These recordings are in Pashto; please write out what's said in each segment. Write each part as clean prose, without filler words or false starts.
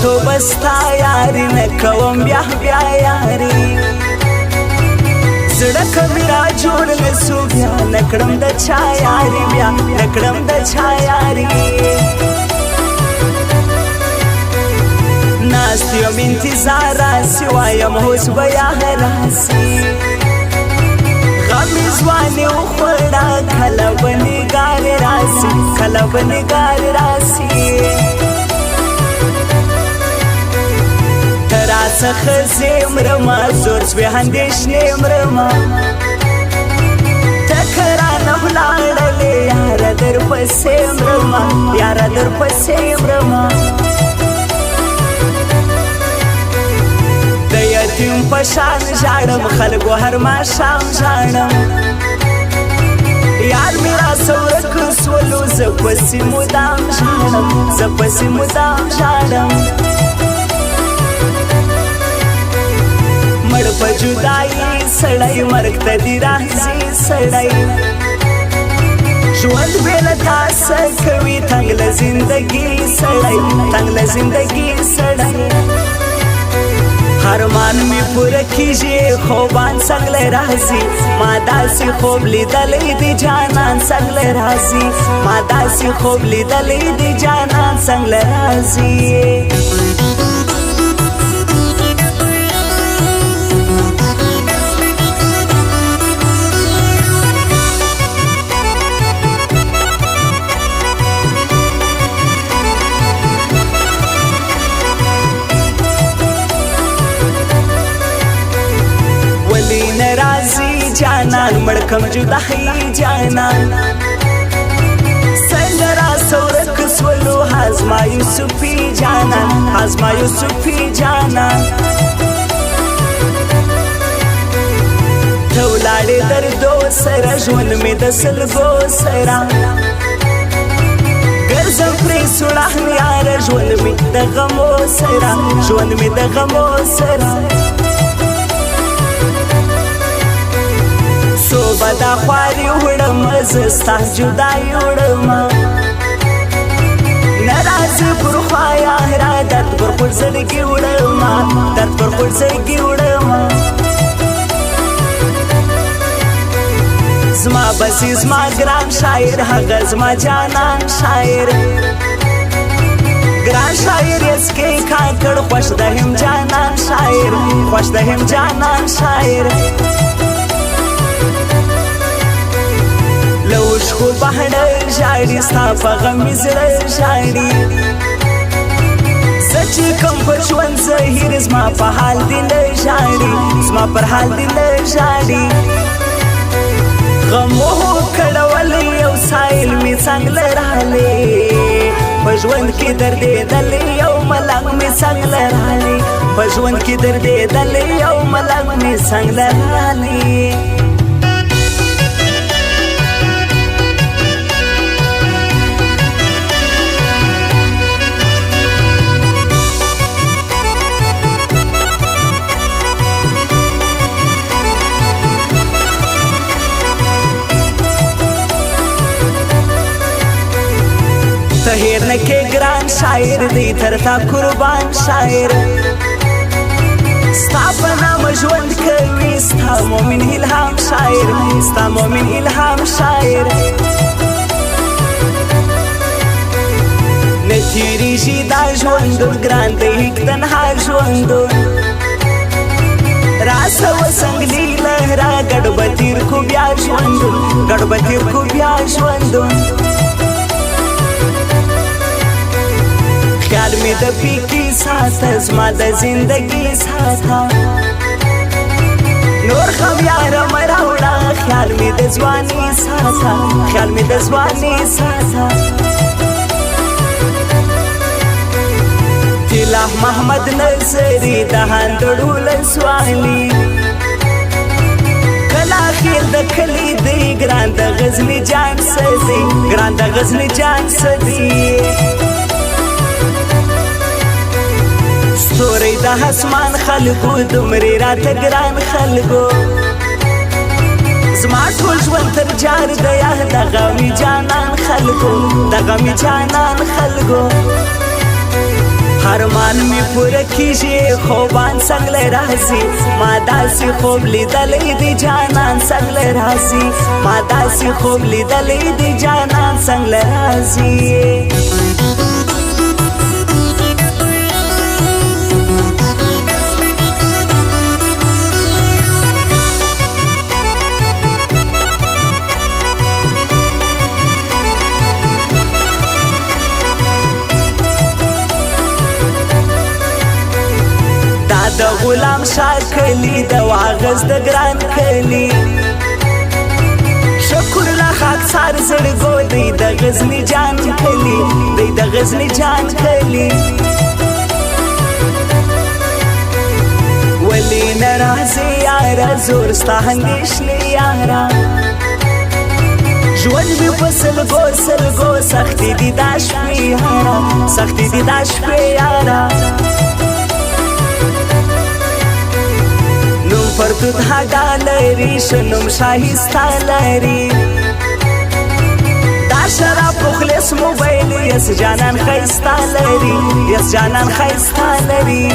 تو بستا یاری نکوم بیا بیا یاری زړه کبي را جوړ نسو بیا نکړم د چا یاري بیا نکړم د چا یاري ناست یم انتظار راسي وایم اوس به یا راسي غمې ځواني وخوړه کله به نګار راسي کله به نګار راسي څخه زمرما زور سوی اندېښنې مرما ټکرانه ولاړلې یاره درپسې مرما یاره درپسې مرما د یتیم په شان ژاړم خلکو هر ماښام ژاړم یار مې راسه ورک سولو زه پسې مدام ژاړم زه پسې مدام ژاړم مړ په جدایي سړی مرګ ته دې راځي سړی ژوند بې له تا څه کوي تنګ له زندګي سړی تنګ له زندګي سړی ارمان مې پوره کېږي خوبان څنګه راځي ما داسې خوب لیدلی د جانان څنګه راځي ما داسې خوب لیدلی د جانان څنګه راځي جانان مړکم جدائی جانان څنګه را سورک سولو هازما یوسفی جانان هازما یوسفی جانان ته ولاړې دردو سره ژوند مې د سلګو سره ګرځم پرې سوړه یاره ژوند مې د غمو سره ژوند مې د غمو سره صوبه دا خواري وړم زه ستا جدایي وړم ناراضه پر خوا یاره درد پر خپل زړګي وړم درد پر خپل زړګي وړم زما بسې زما ګران شاعر هغه زما جانان شاعر ګران شاعر اسکې کاکړ خوښ د هم جانان شاعر خوښ د هم جانان شاعر لوشکو بهړه ژاړي ستا په غم مې زړه ژاړي زه چې کوم په ژوند زهیر زما په حال دې نه ژاړي زما پر حال دې نه ژاړي غمو کړولی یو سایل مې څنګه راغلی په ژوند کې دردېدلی یو ملنګ مې څنګه راغلی په ژوند کې دردېدلی یو ملنګ مې څنګه راغلی ته هېر نه کې ګران شاعر دی تر تا قربان شاعر ستا په نامه ژوند کوي ستا مومن الهام شاعر ستا مومن الهام شاعر نه تېرېږي دا ژوندون ګران دی هیڅ تنها ژوندون راسه وسنګلي لهرا ګډ به تېر کو بیا ژوندون ګډ به تېر کو بیا ژوندون خیال می د پیکی ساته زما د زندگی ساته نور خم یاره مراوړه خیال می د ځواني ساته خیال می د ځواني ساته تیلا محمد نصری د هندړو لسوالي کلا خیر د کلی دی ګران د غزنی جان سدي ګران د غزنی جان سدي ستوري د اسمان خلکو دومره راته ګران خلکو زما ټول ژوند تر جار د یاد د غمي جانان خلکو د غمي جانان خلکو ارمان می پوره کیږي خوبان څنګه راځي ما داسې خوب لیدلې دی جانان څنګه راځي ما داسې خوب لیدلې دی جانان څنګه راځي د غلام شاه کلی د واغز د ګران کلی شکر لا خاک سار زړګو دی د غزنی جان کلی دی د غزنی جان کلی ولی ناراضی یارا زور ستا اندیشنې یارا ژوند مې په سلګو سختي دي دا شپې یارا سختي دي دا شپې یارا پرتو دھاگا لري شنم شاهستا لري دا شراب پخلص موبایل یس جانان خیستا لري یس جانان خیستا لري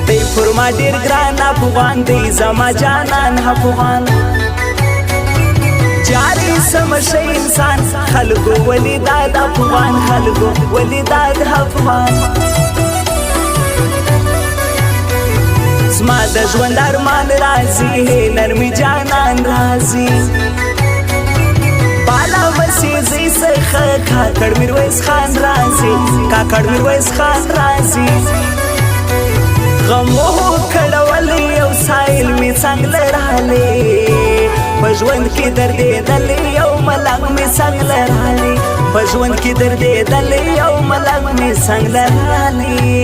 دی فرما ډیر ګران افغان دی زما جانان افغان جاری سمشه انسان خلقو ولی داد افغان خلقو ولی داد افغان زما د ژوند ارمان راځي نرمي جانان راځي بالا وسیزي څخه کاکړ میرویس خان راځي کاکړ میرویس خان راځي غمو کړول یو سایل می څنګه رااله په ژوند کې درد دل یو ملنګ می څنګه رااله په ژوند کې درد دل یو ملنګ می څنګه رااله